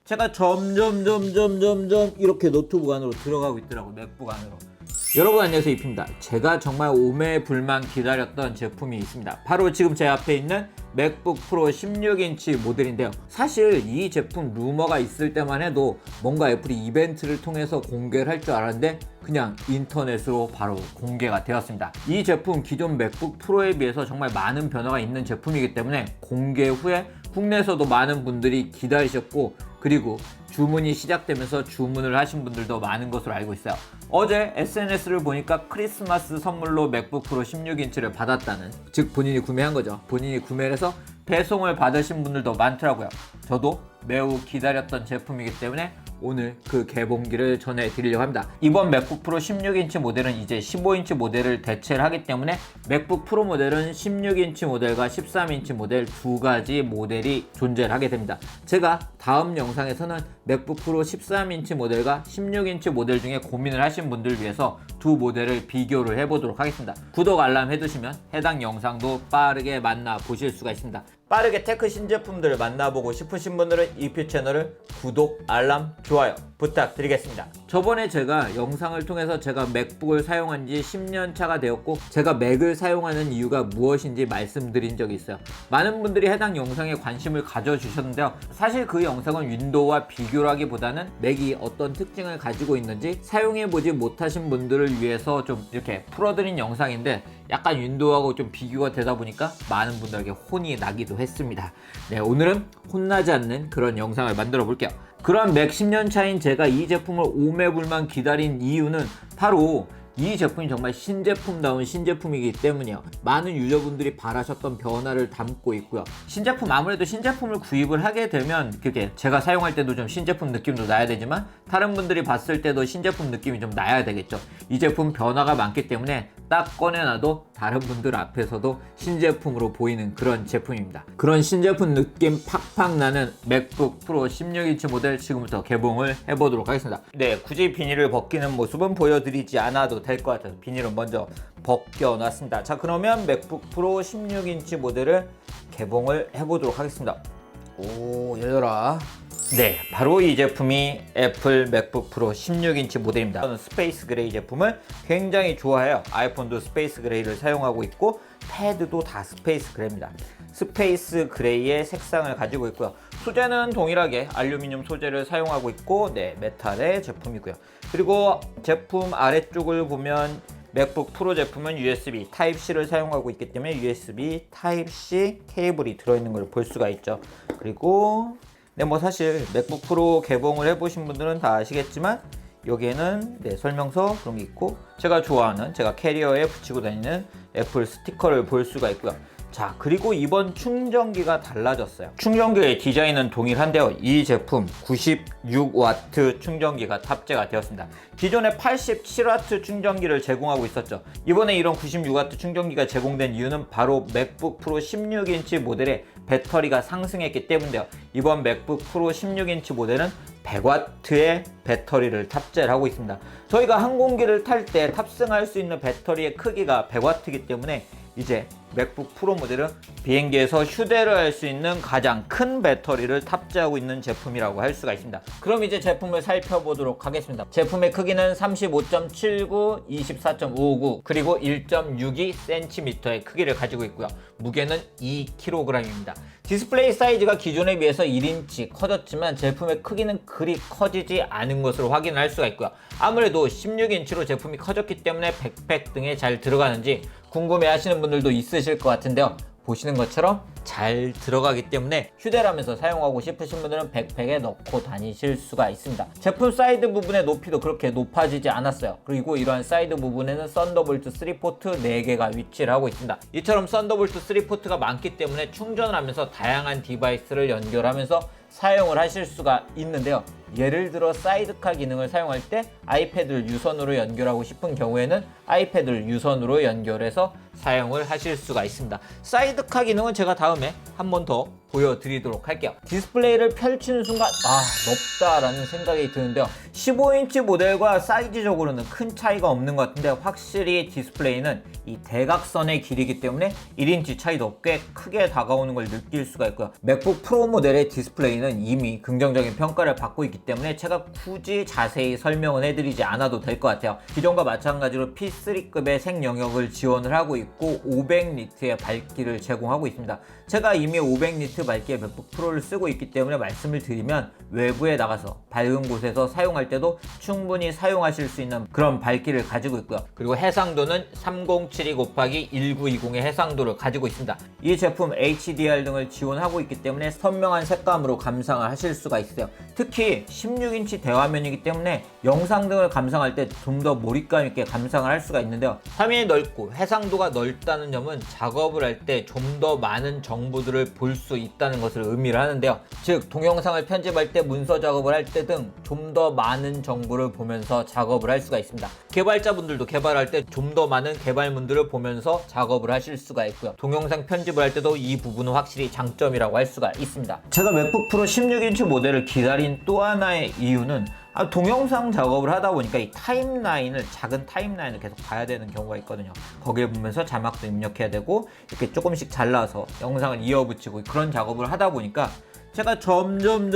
제가 점점 이렇게 노트북 안으로 들어가고 있더라고요. 맥북 안으로. 여러분 안녕하세요, 이피입니다. 제가 정말 오매불만 기다렸던 제품이 있습니다. 바로 지금 제 앞에 있는 맥북 프로 16인치 모델인데요. 사실 이 제품 루머가 있을 때만 해도 뭔가 애플이 이벤트를 통해서 공개를 할 줄 알았는데 그냥 인터넷으로 바로 공개가 되었습니다. 이 제품 기존 맥북 프로에 비해서 정말 많은 변화가 있는 제품이기 때문에 공개 후에 국내에서도 많은 분들이 기다리셨고, 그리고 주문이 시작되면서 주문을 하신 분들도 많은 것으로 알고 있어요. 어제 SNS를 보니까 크리스마스 선물로 맥북 프로 16인치를 받았다는, 즉 본인이 구매한 거죠. 본인이 구매를 해서 배송을 받으신 분들도 많더라고요. 저도 매우 기다렸던 제품이기 때문에 오늘 그 개봉기를 전해드리려고 합니다. 이번 맥북 프로 16인치 모델은 이제 15인치 모델을 대체를 하기 때문에 맥북 프로 모델은 16인치 모델과 13인치 모델 두 가지 모델이 존재를 하게 됩니다. 제가 다음 영상에서는 맥북 프로 13인치 모델과 16인치 모델 중에 고민을 하신 분들을 위해서 두 모델을 비교를 해보도록 하겠습니다. 구독 알람 해두시면 해당 영상도 빠르게 만나보실 수가 있습니다. 빠르게 테크 신제품들을 만나보고 싶으신 분들은 이피 채널을 구독, 알람, 좋아요 부탁드리겠습니다. 저번에 제가 영상을 통해서 제가 맥북을 사용한 지 10년 차가 되었고, 제가 맥을 사용하는 이유가 무엇인지 말씀드린 적이 있어요. 많은 분들이 해당 영상에 관심을 가져주셨는데요. 사실 그 영상은 윈도우와 비교를 하기보다는 맥이 어떤 특징을 가지고 있는지 사용해보지 못하신 분들을 위해서 좀 이렇게 풀어드린 영상인데, 약간 윈도우하고 좀 비교가 되다 보니까 많은 분들에게 혼이 나기도 했습니다. 네, 오늘은 혼나지 않는 그런 영상을 만들어 볼게요. 그런 맥 10년 차인 제가 이 제품을 오매불만 기다린 이유는 바로 이 제품이 정말 신제품다운 신제품이기 때문이에요. 많은 유저분들이 바라셨던 변화를 담고 있고요. 신제품, 아무래도 신제품을 구입을 하게 되면 그게 제가 사용할 때도 좀 신제품 느낌도 나야 되지만 다른 분들이 봤을 때도 신제품 느낌이 좀 나야 되겠죠. 이 제품 변화가 많기 때문에 딱 꺼내놔도 다른 분들 앞에서도 신제품으로 보이는 그런 제품입니다. 그런 신제품 느낌 팍팍 나는 맥북 프로 16인치 모델 지금부터 개봉을 해보도록 하겠습니다. 네, 굳이 비닐을 벗기는 모습은 보여드리지 않아도 될 것 같아서 비닐은 먼저 벗겨놨습니다. 자, 그러면 맥북 프로 16인치 모델을 개봉을 해보도록 하겠습니다. 오, 열려라. 네, 바로 이 제품이 애플 맥북 프로 16인치 모델입니다. 저는 스페이스 그레이 제품을 굉장히 좋아해요. 아이폰도 스페이스 그레이를 사용하고 있고 패드도 다 스페이스 그레이입니다. 스페이스 그레이의 색상을 가지고 있고요. 소재는 동일하게 알루미늄 소재를 사용하고 있고, 네, 메탈의 제품이고요. 그리고 제품 아래쪽을 보면 맥북 프로 제품은 USB 타입C를 사용하고 있기 때문에 USB 타입C 케이블이 들어있는 걸 볼 수가 있죠. 그리고 네, 뭐 사실 맥북 프로 개봉을 해보신 분들은 다 아시겠지만 여기에는 네, 설명서 그런 게 있고, 제가 좋아하는, 제가 캐리어에 붙이고 다니는 애플 스티커를 볼 수가 있고요. 자, 그리고 이번 충전기가 달라졌어요. 충전기의 디자인은 동일한데요. 이 제품 96W 충전기가 탑재가 되었습니다. 기존에 87W 충전기를 제공하고 있었죠. 이번에 이런 96W 충전기가 제공된 이유는 바로 맥북 프로 16인치 모델의 배터리가 상승했기 때문인데요. 이번 맥북 프로 16인치 모델은 100W의 배터리를 탑재를 하고 있습니다. 저희가 항공기를 탈 때 탑승할 수 있는 배터리의 크기가 100W이기 때문에 이제 맥북 프로 모델은 비행기에서 휴대를 할 수 있는 가장 큰 배터리를 탑재하고 있는 제품이라고 할 수가 있습니다. 그럼 이제 제품을 살펴보도록 하겠습니다. 제품의 크기는 35.79, 24.59, 그리고 1.62cm의 크기를 가지고 있고요. 무게는 2kg입니다. 디스플레이 사이즈가 기존에 비해서 1인치 커졌지만 제품의 크기는 그리 커지지 않은 것으로 확인할 수가 있고요. 아무래도 16인치로 제품이 커졌기 때문에 백팩 등에 잘 들어가는지 궁금해 하시는 분들도 있으실 것 같은데요. 보시는 것처럼 잘 들어가기 때문에 휴대를 하면서 사용하고 싶으신 분들은 백팩에 넣고 다니실 수가 있습니다. 제품 사이드 부분의 높이도 그렇게 높아지지 않았어요. 그리고 이러한 사이드 부분에는 썬더볼트 3포트 4개가 위치를 하고 있습니다. 이처럼 썬더볼트 3포트가 많기 때문에 충전을 하면서 다양한 디바이스를 연결하면서 사용을 하실 수가 있는데요. 예를 들어 사이드카 기능을 사용할 때 아이패드를 유선으로 연결하고 싶은 경우에는 아이패드를 유선으로 연결해서 사용을 하실 수가 있습니다. 사이드카 기능은 제가 다음에 한 번 더 보여드리도록 할게요. 디스플레이를 펼치는 순간 높다라는 생각이 드는데요. 15인치 모델과 사이즈적으로는 큰 차이가 없는 것 같은데 확실히 디스플레이는 이 대각선의 길이기 때문에 1인치 차이도 꽤 크게 다가오는 걸 느낄 수가 있고요. 맥북 프로 모델의 디스플레이는 이미 긍정적인 평가를 받고 있기 때문에 제가 굳이 자세히 설명은 해드리지 않아도 될 것 같아요. 기존과 마찬가지로 P3급의 생영역을 지원을 하고 있고 500니트의 밝기를 제공하고 있습니다. 제가 이미 500니트 밝기의 맥북 프로를 쓰고 있기 때문에 말씀을 드리면 외부에 나가서 밝은 곳에서 사용할 때도 충분히 사용하실 수 있는 그런 밝기를 가지고 있고요. 그리고 해상도는 3072 곱하기 1920의 해상도를 가지고 있습니다. 이 제품 HDR 등을 지원하고 있기 때문에 선명한 색감으로 감상을 하실 수가 있어요. 특히 16인치 대화면이기 때문에 영상 등을 감상할 때 좀 더 몰입감 있게 감상을 할 수가 있는데요. 화면이 넓고 해상도가 넓다는 점은 작업을 할 때 좀 더 많은 정보들을 볼 수 있다는 것을 의미를 하는데요. 즉 동영상을 편집할 때 문서 작업을 할 때 등 좀 더 많은 정보를 보면서 작업을 할 수가 있습니다. 개발자분들도 개발할 때 좀 더 많은 개발문들을 보면서 작업을 하실 수가 있고요. 동영상 편집을 할 때도 이 부분은 확실히 장점이라고 할 수가 있습니다. 제가 맥북 프로 16인치 모델을 기다린 또 하나의 이유는 동영상 작업을 하다 보니까 이 타임라인을, 작은 타임라인을 계속 봐야 되는 경우가 있거든요. 거기에 보면서 자막도 입력해야 되고 이렇게 조금씩 잘라서 영상을 이어붙이고 그런 작업을 하다 보니까 제가 점점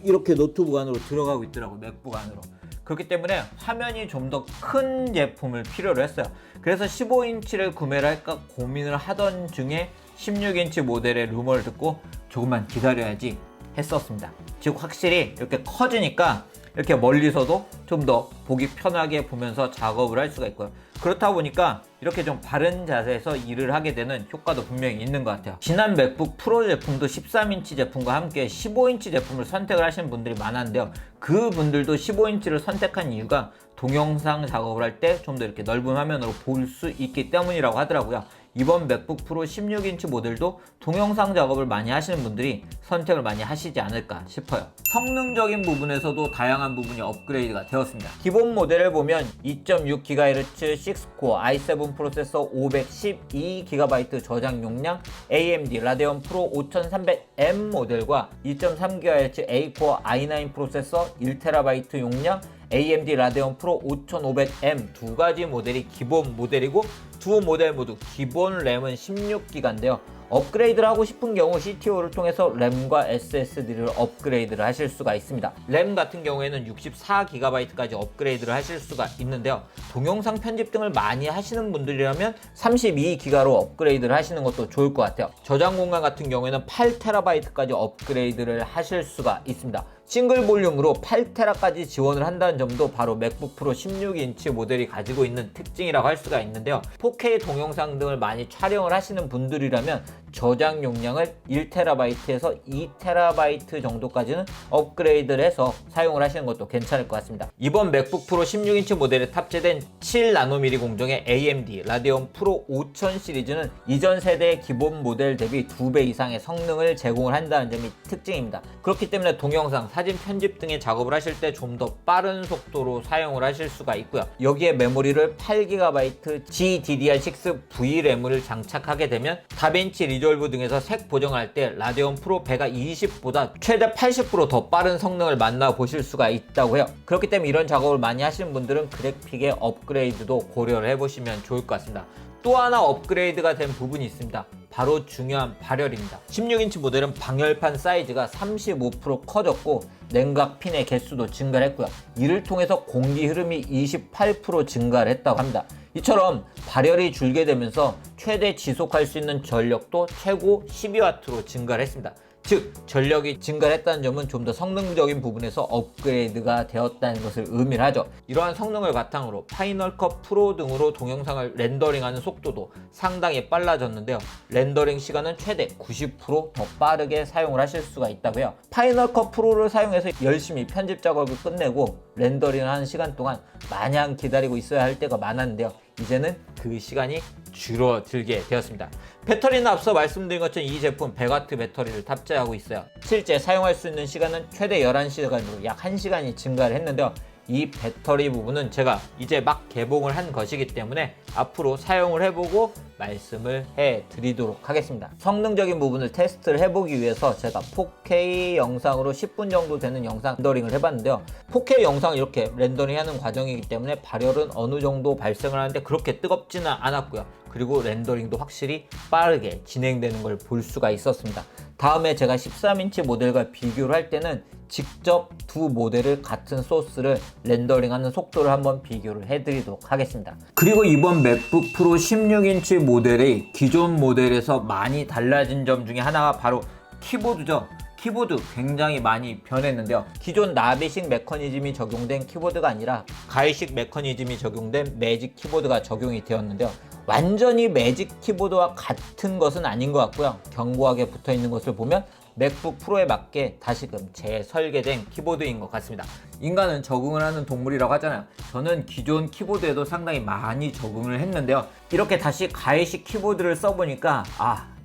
이렇게 노트북 안으로 들어가고 있더라고요. 맥북 안으로. 그렇기 때문에 화면이 좀 더 큰 제품을 필요로 했어요. 그래서 15인치를 구매를 할까 고민을 하던 중에 16인치 모델의 루머를 듣고 조금만 기다려야지 했었습니다. 즉 확실히 이렇게 커지니까 이렇게 멀리서도 좀 더 보기 편하게 보면서 작업을 할 수가 있고요. 그렇다 보니까 이렇게 좀 바른 자세에서 일을 하게 되는 효과도 분명히 있는 것 같아요. 지난 맥북 프로 제품도 13인치 제품과 함께 15인치 제품을 선택을 하시는 분들이 많았는데요. 그 분들도 15인치를 선택한 이유가 동영상 작업을 할 때 좀 더 이렇게 넓은 화면으로 볼 수 있기 때문이라고 하더라고요. 이번 맥북 프로 16인치 모델도 동영상 작업을 많이 하시는 분들이 선택을 많이 하시지 않을까 싶어요. 성능적인 부분에서도 다양한 부분이 업그레이드가 되었습니다. 기본 모델을 보면 2.6GHz 6코어 i7 프로세서 512GB 저장 용량 AMD 라데온 프로 5300M 모델과 2.3GHz 8코어 i9 프로세서 1TB 용량 AMD 라데온 프로 5500M 두 가지 모델이 기본 모델이고 두 모델 모두 기본 램은 16기가인데요. 업그레이드를 하고 싶은 경우 CTO를 통해서 램과 SSD를 업그레이드를 하실 수가 있습니다. 램 같은 경우에는 64GB까지 업그레이드를 하실 수가 있는데요. 동영상 편집 등을 많이 하시는 분들이라면 32기가로 업그레이드를 하시는 것도 좋을 것 같아요. 저장 공간 같은 경우에는 8TB까지 업그레이드를 하실 수가 있습니다. 싱글 볼륨으로 8테라까지 지원을 한다는 점도 바로 맥북 프로 16인치 모델이 가지고 있는 특징이라고 할 수가 있는데요. 4K 동영상 등을 많이 촬영을 하시는 분들이라면 저장 용량을 1TB에서 2TB 정도까지는 업그레이드를 해서 사용을 하시는 것도 괜찮을 것 같습니다. 이번 맥북 프로 16인치 모델에 탑재된 7나노미리 공정의 AMD 라데온 프로 5000 시리즈는 이전 세대의 기본 모델 대비 2배 이상의 성능을 제공을 한다는 점이 특징입니다. 그렇기 때문에 동영상, 사진 편집 등의 작업을 하실 때 좀 더 빠른 속도로 사용을 하실 수가 있고요. 여기에 메모리를 8GB GDDR6 VRAM을 장착하게 되면 다빈치 리졸브 등에서 색 보정할 때 라데온 프로 베가 20보다 최대 80% 더 빠른 성능을 만나보실 수가 있다고 해요. 그렇기 때문에 이런 작업을 많이 하시는 분들은 그래픽의 업그레이드도 고려를 해보시면 좋을 것 같습니다. 또 하나 업그레이드가 된 부분이 있습니다. 바로 중요한 발열입니다. 16인치 모델은 방열판 사이즈가 35% 커졌고 냉각 핀의 개수도 증가를 했고요. 이를 통해서 공기 흐름이 28% 증가를 했다고 합니다. 이처럼 발열이 줄게 되면서 최대 지속할 수 있는 전력도 최고 12W로 증가를 했습니다. 즉 전력이 증가했다는 점은 좀 더 성능적인 부분에서 업그레이드가 되었다는 것을 의미를 하죠. 이러한 성능을 바탕으로 파이널 컷 프로 등으로 동영상을 렌더링하는 속도도 상당히 빨라졌는데요. 렌더링 시간은 최대 90%더 빠르게 사용을 하실 수가 있다고요. 파이널 컷 프로를 사용해서 열심히 편집 작업을 끝내고 렌더링을 하는 시간 동안 마냥 기다리고 있어야 할 때가 많았는데요. 이제는 그 시간이 줄어들게 되었습니다. 배터리는 앞서 말씀드린 것처럼 이 제품 100W 배터리를 탑재하고 있어요. 실제 사용할 수 있는 시간은 최대 11시간으로 약 1시간이 증가를 했는데요. 이 배터리 부분은 제가 이제 막 개봉을 한 것이기 때문에 앞으로 사용을 해보고 말씀을 해드리도록 하겠습니다. 성능적인 부분을 테스트를 해보기 위해서 제가 4K 영상으로 10분 정도 되는 영상 렌더링을 해봤는데요. 4K 영상을 이렇게 렌더링하는 과정이기 때문에 발열은 어느 정도 발생을 하는데 그렇게 뜨겁지는 않았고요. 그리고 렌더링도 확실히 빠르게 진행되는 걸 볼 수가 있었습니다. 다음에 제가 13인치 모델과 비교를 할 때는 직접 두 모델을 같은 소스를 렌더링하는 속도를 한번 비교를 해드리도록 하겠습니다. 그리고 이번 맥북 프로 16인치 모델이 기존 모델에서 많이 달라진 점 중에 하나가 바로 키보드죠. 키보드 굉장히 많이 변했는데요. 기존 나비식 메커니즘이 적용된 키보드가 아니라 가위식 메커니즘이 적용된 매직 키보드가 적용이 되었는데요. 완전히 매직 키보드와 같은 것은 아닌 것 같고요. 견고하게 붙어 있는 것을 보면 맥북 프로에 맞게 다시금 재설계된 키보드인 것 같습니다. 인간은 적응을 하는 동물이라고 하잖아요. 저는 기존 키보드에도 상당히 많이 적응을 했는데요. 이렇게 다시 가위식 키보드를 써보니까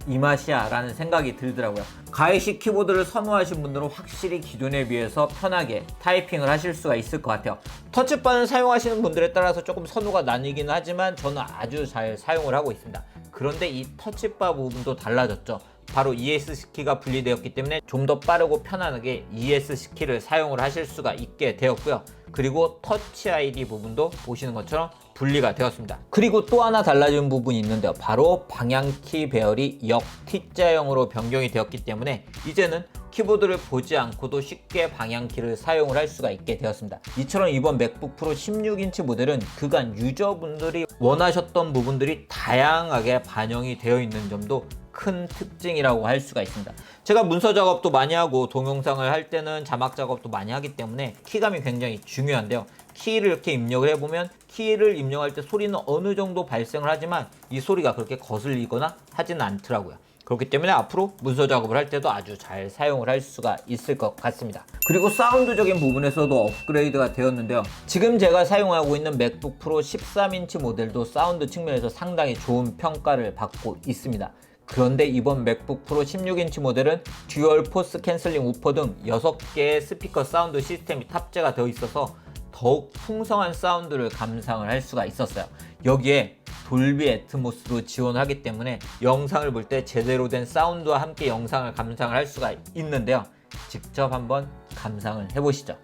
이 맛이야 라는 생각이 들더라고요. 가위식 키보드를 선호하신 분들은 확실히 기존에 비해서 편하게 타이핑을 하실 수가 있을 것 같아요. 터치바는 사용하시는 분들에 따라서 조금 선호가 나뉘긴 하지만 저는 아주 잘 사용을 하고 있습니다. 그런데 이 터치바 부분도 달라졌죠. 바로 ESC 키가 분리되었기 때문에 좀 더 빠르고 편안하게 ESC 키를 사용을 하실 수가 있게 되었고요. 그리고 터치 ID 부분도 보시는 것처럼 분리가 되었습니다. 그리고 또 하나 달라진 부분이 있는데요. 바로 방향키 배열이 역 T자형으로 변경이 되었기 때문에 이제는 키보드를 보지 않고도 쉽게 방향키를 사용을 할 수가 있게 되었습니다. 이처럼 이번 맥북 프로 16인치 모델은 그간 유저분들이 원하셨던 부분들이 다양하게 반영이 되어 있는 점도 큰 특징이라고 할 수가 있습니다. 제가 문서 작업도 많이 하고 동영상을 할 때는 자막 작업도 많이 하기 때문에 키감이 굉장히 중요한데요. 키를 이렇게 입력을 해보면 키를 입력할 때 소리는 어느 정도 발생을 하지만 이 소리가 그렇게 거슬리거나 하지는 않더라고요. 그렇기 때문에 앞으로 문서 작업을 할 때도 아주 잘 사용을 할 수가 있을 것 같습니다. 그리고 사운드적인 부분에서도 업그레이드가 되었는데요. 지금 제가 사용하고 있는 맥북 프로 13인치 모델도 사운드 측면에서 상당히 좋은 평가를 받고 있습니다. 그런데 이번 맥북 프로 16인치 모델은 듀얼 포스 캔슬링 우퍼 등 6개의 스피커 사운드 시스템이 탑재가 되어 있어서 더욱 풍성한 사운드를 감상을 할 수가 있었어요. 여기에 돌비 애트모스도 지원하기 때문에 영상을 볼 때 제대로 된 사운드와 함께 영상을 감상을 할 수가 있는데요. 직접 한번 감상을 해보시죠.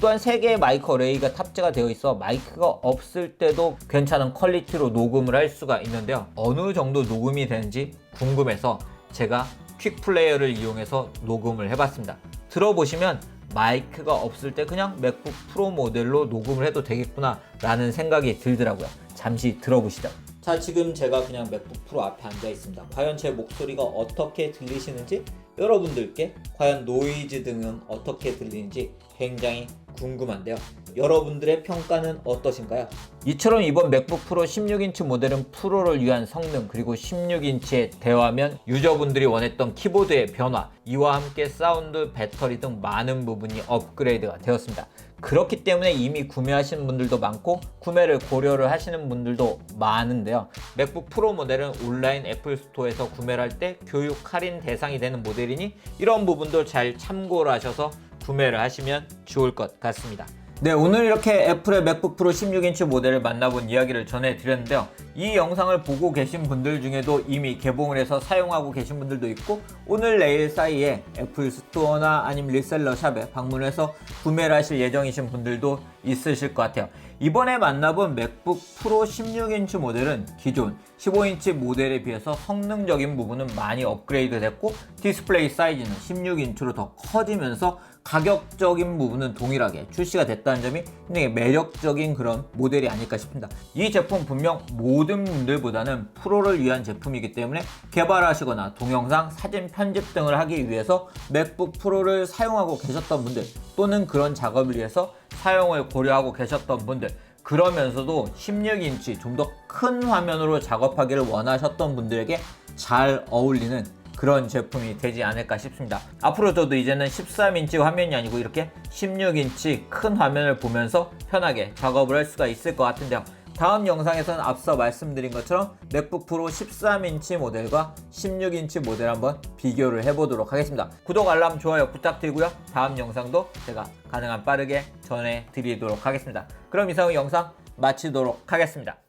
또한 3개의 마이크 어레이가 탑재가 되어 있어 마이크가 없을 때도 괜찮은 퀄리티로 녹음을 할 수가 있는데요. 어느 정도 녹음이 되는지 궁금해서 제가 퀵 플레이어를 이용해서 녹음을 해봤습니다. 들어보시면 마이크가 없을 때 그냥 맥북 프로 모델로 녹음을 해도 되겠구나 라는 생각이 들더라고요. 잠시 들어보시죠. 자, 지금 제가 그냥 맥북 프로 앞에 앉아 있습니다. 과연 제 목소리가 어떻게 들리시는지, 여러분들께 과연 노이즈 등은 어떻게 들리는지 굉장히 궁금한데요. 여러분들의 평가는 어떠신가요? 이처럼 이번 맥북 프로 16인치 모델은 프로를 위한 성능, 그리고 16인치의 대화면, 유저분들이 원했던 키보드의 변화, 이와 함께 사운드, 배터리 등 많은 부분이 업그레이드가 되었습니다. 그렇기 때문에 이미 구매하시는 분들도 많고 구매를 고려를 하시는 분들도 많은데요. 맥북 프로 모델은 온라인 애플 스토어에서 구매를 할 때 교육 할인 대상이 되는 모델이니 이런 부분도 잘 참고를 하셔서 구매를 하시면 좋을 것 같습니다. 네, 오늘 이렇게 애플의 맥북 프로 16인치 모델을 만나본 이야기를 전해드렸는데요. 이 영상을 보고 계신 분들 중에도 이미 개봉을 해서 사용하고 계신 분들도 있고, 오늘 내일 사이에 애플 스토어나 아니면 리셀러 샵에 방문해서 구매를 하실 예정이신 분들도 있으실 것 같아요. 이번에 만나본 맥북 프로 16인치 모델은 기존 15인치 모델에 비해서 성능적인 부분은 많이 업그레이드 됐고, 디스플레이 사이즈는 16인치로 더 커지면서 가격적인 부분은 동일하게 출시가 됐다는 점이 굉장히 매력적인 그런 모델이 아닐까 싶습니다. 이 제품 분명 모든 분들보다는 프로를 위한 제품이기 때문에 개발하시거나 동영상, 사진 편집 등을 하기 위해서 맥북 맥북 프로를 사용하고 계셨던 분들 또는 그런 작업을 위해서 사용을 고려하고 계셨던 분들, 그러면서도 16인치 좀 더 큰 화면으로 작업하기를 원하셨던 분들에게 잘 어울리는 그런 제품이 되지 않을까 싶습니다. 앞으로 저도 이제는 13인치 화면이 아니고 이렇게 16인치 큰 화면을 보면서 편하게 작업을 할 수가 있을 것 같은데요. 다음 영상에서는 앞서 말씀드린 것처럼 맥북 프로 13인치 모델과 16인치 모델 한번 비교를 해보도록 하겠습니다. 구독, 알람, 좋아요 부탁드리고요. 다음 영상도 제가 가능한 빠르게 전해드리도록 하겠습니다. 그럼 이상 영상 마치도록 하겠습니다.